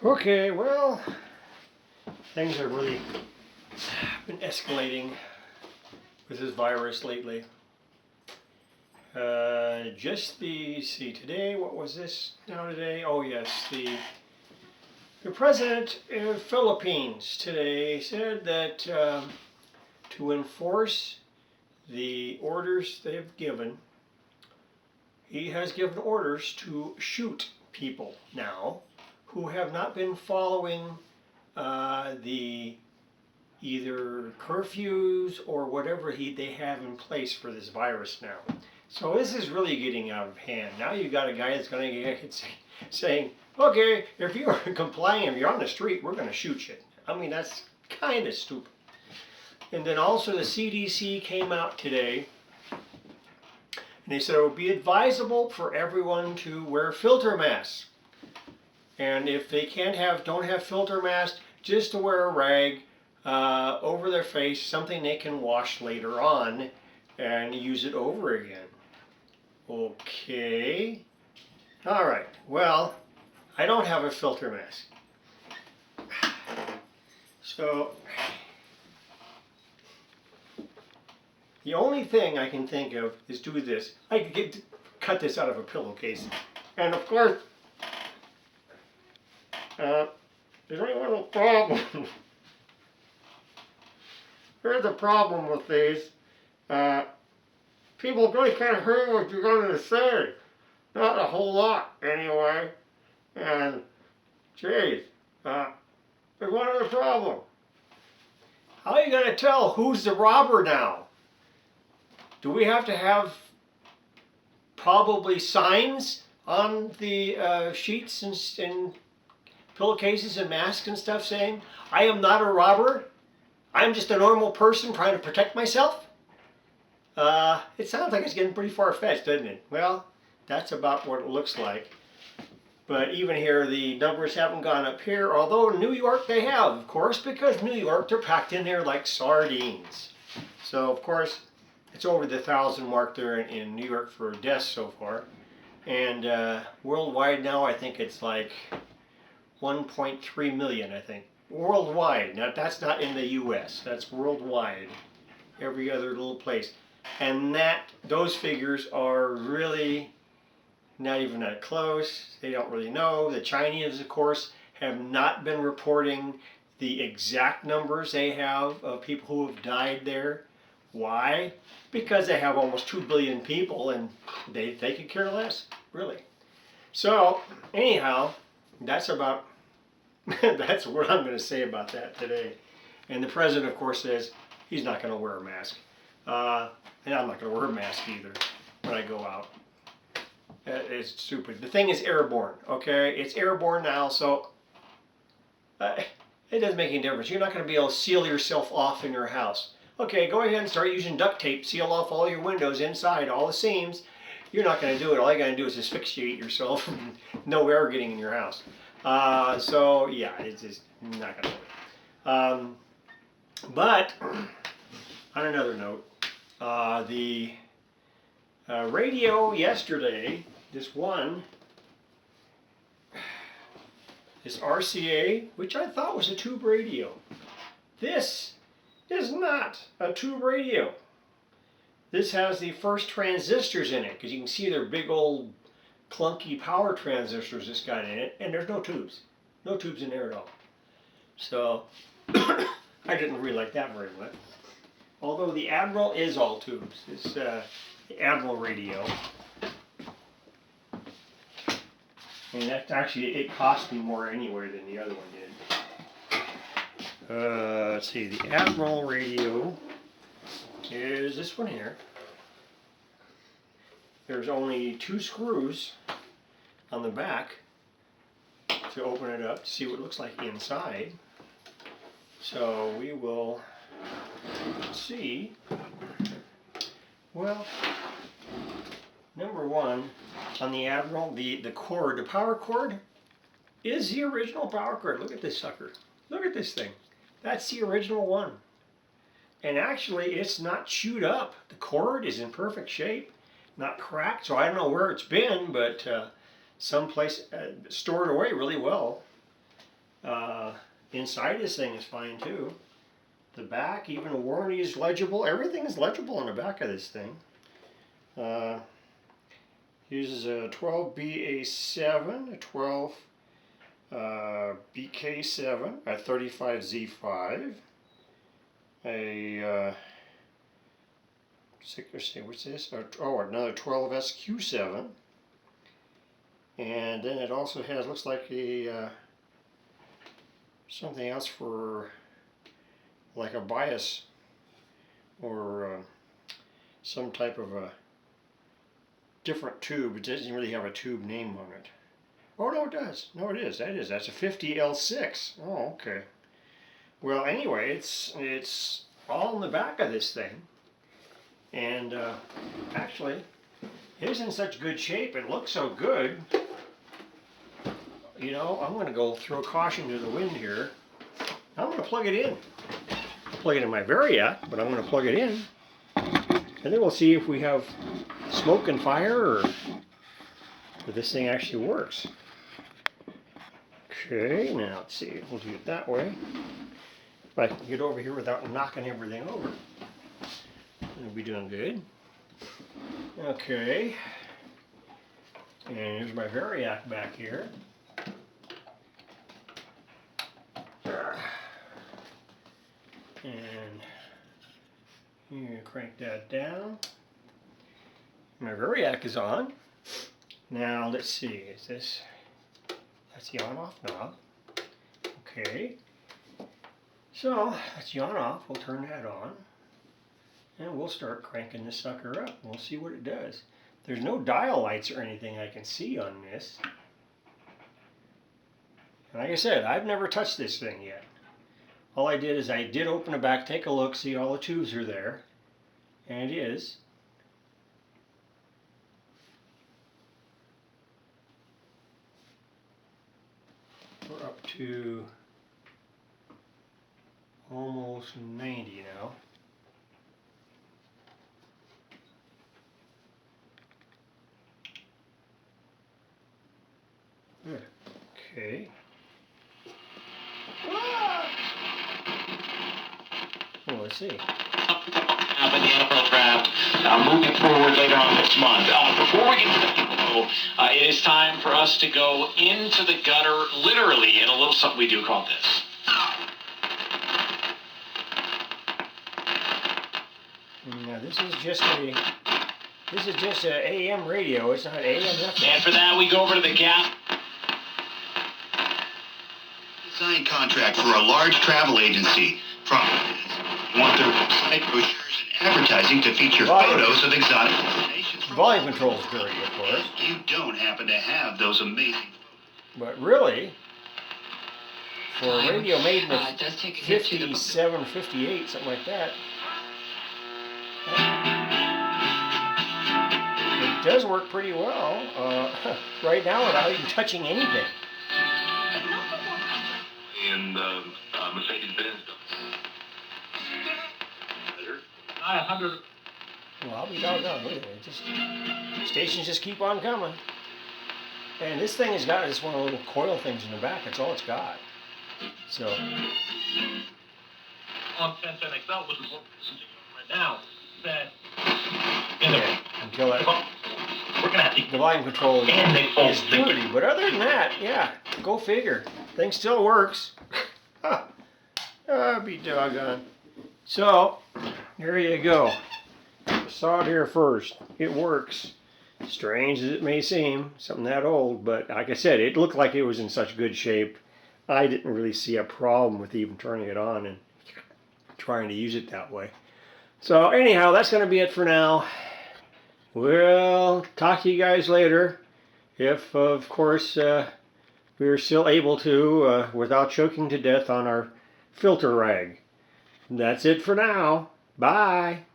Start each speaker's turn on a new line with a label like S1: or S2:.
S1: Okay, well, things have really been escalating with this virus lately. See, today, what was this now today? Oh yes, the president of Philippines today said that to enforce the orders they've given, he has given orders to shoot people now who have not been following the either curfews or whatever they have in place for this virus now. So this is really getting out of hand. Now you've got a guy that's going to get saying, okay, if you're complying, if you're on the street, we're going to shoot you. I mean, that's kind of stupid. And then also the CDC came out today and they said it would be advisable for everyone to wear filter masks. And if they don't have filter masks, just to wear a rag over their face, something they can wash later on and use it over again. Okay. All right. Well, I don't have a filter mask. So the only thing I can think of is do this. I could cut this out of a pillowcase. And of course, there's only one little problem. Here's the problem with these. People really can't hear what you're going to say. Not a whole lot, anyway. And, geez, there's one other problem. How are you going to tell who's the robber now? Do we have to have probably signs on the sheets and pillowcases and masks and stuff saying, I am not a robber, I'm just a normal person trying to protect myself? It sounds like it's getting pretty far-fetched, doesn't it? Well, that's about what it looks like. But even here, the numbers haven't gone up here, although in New York they have, of course, because New York, they're packed in there like sardines. So, of course, it's over the 1,000 mark there in New York for deaths so far. And worldwide now, I think it's like 1.3 million, I think. Worldwide. Now, that's not in the U.S. That's worldwide. Every other little place. And those figures are really not even that close. They don't really know. The Chinese, of course, have not been reporting the exact numbers they have of people who have died there. Why? Because they have almost 2 billion people and they could care less, really. So, anyhow, that's about that's what I'm going to say about that today. And the president, of course, says he's not going to wear a mask. And I'm not going to wear a mask either when I go out. It's stupid. The thing is airborne, okay? It's airborne now, so it doesn't make any difference. You're not going to be able to seal yourself off in your house. Okay, go ahead and start using duct tape. Seal off all your windows inside, all the seams. You're not going to do it. All you got to do is asphyxiate yourself and no air getting in your house. So, yeah, it's just not going to work. But, on another note, the radio yesterday, this RCA, which I thought was a tube radio. This is not a tube radio. This has the first transistors in it, because you can see they're big old clunky power transistors it's got in it, and there's no tubes. No tubes in there at all. So, I didn't really like that very much. Although the Admiral is all tubes. It's the Admiral radio. And that actually, it cost me more anyway than the other one did. Let's see, the Admiral radio is this one here. There's only 2 screws on the back to open it up to see what it looks like inside. So we will see. Well, number one, on the Admiral, the cord, the power cord is the original power cord. Look at this sucker. Look at this thing. That's the original one. And actually, it's not chewed up. The cord is in perfect shape, not cracked. So I don't know where it's been, but someplace stored away really well. Inside this thing is fine too. The back, even the warranty is legible. Everything is legible on the back of this thing. Uses a 12BA7, a 12 BK7, a 35Z5, a what's this? Oh, another 12SQ7, and then it also has, looks like a something else for like a bias or some type of a different tube. It doesn't really have a tube name on it. Oh no, it does. No, it is. That's a 50L6. Oh, okay. Well, anyway, it's all in the back of this thing, and actually, it is in such good shape. It looks so good. You know, I'm going to go throw caution to the wind here. I'm going to plug it in. Plug it in my Variac, but I'm going to plug it in, and then we'll see if we have smoke and fire, or if this thing actually works. Okay, now let's see. We'll do it that way. If I can get over here without knocking everything over, we'll be doing good. Okay, and here's my Variac back here. And you crank that down. My Variac is on. Now let's see, is this, that's the on-off knob. Okay. So that's the on-off. We'll turn that on. And we'll start cranking this sucker up. We'll see what it does. There's no dial lights or anything I can see on this. And like I said, I've never touched this thing yet. All I did is I did open the back, take a look, see all the tubes are there. And it is. We're up to almost 90 now. Good. Okay. Well, let's see.
S2: Up in the Admiral draft, moving forward later on this month. Before we get to the info, it is time for us to go into the gutter, literally, in a little something we do called this.
S1: Now this is just a AM radio. It's not AM FM.
S2: And for that, we go over to the gap.
S3: Design contract for a large travel agency. You want their website, brochures, and advertising to feature photos of exotic destinations.
S1: Volume control is dirty, of course.
S3: You don't happen to have those amazing.
S1: But really, for a radio made in the 57, 58, something like that, it does work pretty well. Right now, without even touching anything.
S4: And Mercedes-Benz.
S2: 100.
S1: Well, I'll be doggone. Look at it. Stations just keep on coming. And this thing has got just one of the little coil things in the back. That's all it's got. So.
S2: On 10 XL, which is what we're right now, that.
S1: Yeah, until that.
S2: We're going to have
S1: the volume control is dirty. But other than that, yeah, go figure. Thing still works. I'll be doggone. So, there you go. Saw it here first. It works. Strange as it may seem, something that old, but like I said, it looked like it was in such good shape. I didn't really see a problem with even turning it on and trying to use it that way. So anyhow, that's going to be it for now. We'll talk to you guys later. If, of course, we are still able to, without choking to death on our filter rag. That's it for now. Bye.